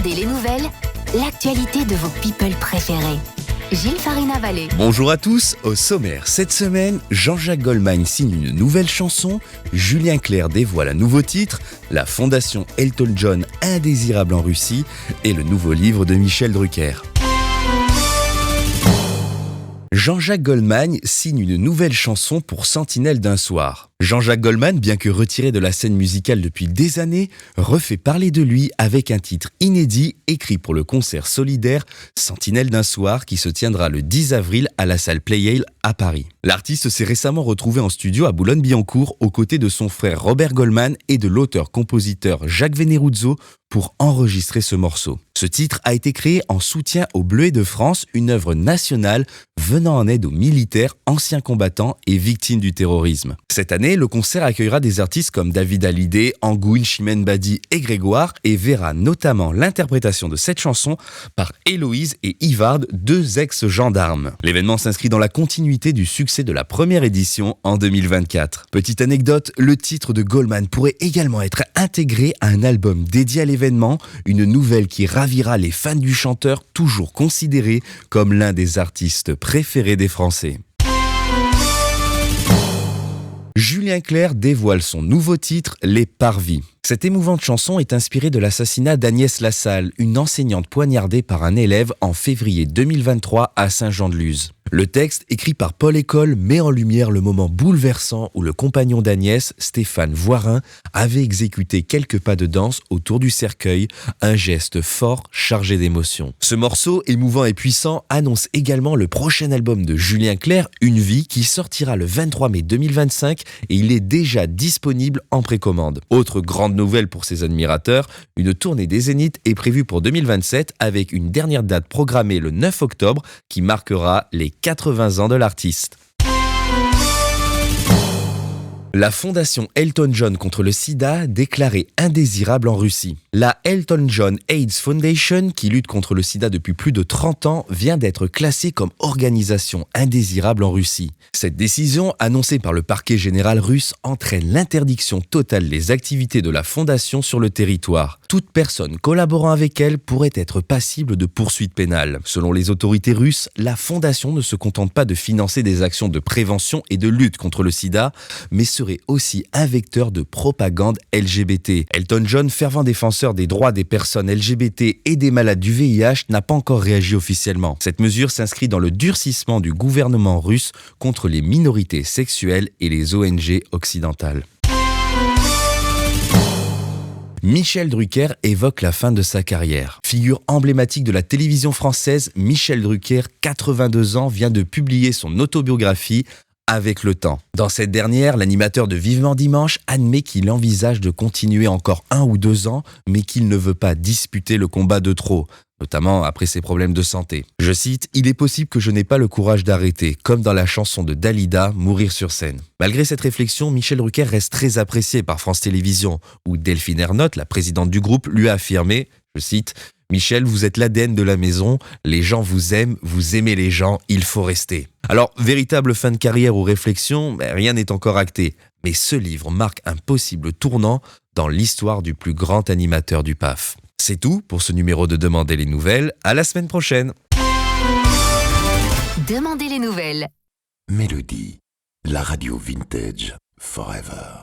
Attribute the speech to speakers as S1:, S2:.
S1: Demandez les nouvelles, l'actualité de vos people préférés. Gilles Farina-Vallée.
S2: Bonjour à tous, au sommaire cette semaine, Jean-Jacques Goldman signe une nouvelle chanson, Julien Clerc dévoile un nouveau titre, la fondation Elton John indésirable en Russie et le nouveau livre de Michel Drucker. Jean-Jacques Goldman signe une nouvelle chanson pour Sentinelle d'un soir. Jean-Jacques Goldman, bien que retiré de la scène musicale depuis des années, refait parler de lui avec un titre inédit écrit pour le concert solidaire Sentinelle d'un soir qui se tiendra le 10 avril à la salle Pleyel à Paris. L'artiste s'est récemment retrouvé en studio à Boulogne-Billancourt aux côtés de son frère Robert Goldman et de l'auteur-compositeur Jacques Veneruzzo pour enregistrer ce morceau. Ce titre a été créé en soutien aux Bleuets de France, une œuvre nationale venant en aide aux militaires, anciens combattants et victimes du terrorisme. Cette année, le concert accueillera des artistes comme David Hallyday, Angoune, Chimène Badi et Grégoire et verra notamment l'interprétation de cette chanson par Héloïse et Yvard, deux ex-gendarmes. L'événement s'inscrit dans la continuité du succès de la première édition en 2024. Petite anecdote, le titre de Goldman pourrait également être intégré à un album dédié à l'événement, une nouvelle qui ravira les fans du chanteur, toujours considéré comme l'un des artistes préférés des Français. Julien Clerc dévoile son nouveau titre, Les Parvis. Cette émouvante chanson est inspirée de l'assassinat d'Agnès Lassalle, une enseignante poignardée par un élève en février 2023 à Saint-Jean-de-Luz. Le texte, écrit par Paul École, met en lumière le moment bouleversant où le compagnon d'Agnès, Stéphane Voirin, avait exécuté quelques pas de danse autour du cercueil, un geste fort chargé d'émotion. Ce morceau, émouvant et puissant, annonce également le prochain album de Julien Clerc, Une vie, qui sortira le 23 mai 2025 et il est déjà disponible en précommande. Autre grande nouvelle pour ses admirateurs, une tournée des Zéniths est prévue pour 2027 avec une dernière date programmée le 9 octobre qui marquera les 80 ans de l'artiste. La fondation Elton John contre le sida déclarée indésirable en Russie. La Elton John AIDS Foundation, qui lutte contre le sida depuis plus de 30 ans, vient d'être classée comme organisation indésirable en Russie. Cette décision, annoncée par le parquet général russe, entraîne l'interdiction totale des activités de la fondation sur le territoire. Toute personne collaborant avec elle pourrait être passible de poursuites pénales. Selon les autorités russes, la fondation ne se contente pas de financer des actions de prévention et de lutte contre le sida, mais serait aussi un vecteur de propagande LGBT. Elton John, fervent défenseur des droits des personnes LGBT et des malades du VIH, n'a pas encore réagi officiellement. Cette mesure s'inscrit dans le durcissement du gouvernement russe contre les minorités sexuelles et les ONG occidentales. Michel Drucker évoque la fin de sa carrière. Figure emblématique de la télévision française, Michel Drucker, 82 ans, vient de publier son autobiographie Avec le temps. Dans cette dernière, l'animateur de Vivement Dimanche admet qu'il envisage de continuer encore 1 ou 2 ans, mais qu'il ne veut pas disputer le combat de trop, notamment après ses problèmes de santé. Je cite « Il est possible que je n'ai pas le courage d'arrêter, comme dans la chanson de Dalida, Mourir sur scène ». Malgré cette réflexion, Michel Drucker reste très apprécié par France Télévisions, où Delphine Ernotte, la présidente du groupe, lui a affirmé, je cite « Michel, vous êtes l'ADN de la maison, les gens vous aiment, vous aimez les gens, il faut rester ». Alors, véritable fin de carrière ou réflexion, rien n'est encore acté. Mais ce livre marque un possible tournant dans l'histoire du plus grand animateur du PAF. C'est tout pour ce numéro de Demandez les nouvelles. À la semaine prochaine.
S1: Demandez les nouvelles.
S3: Mélodie, la radio vintage forever.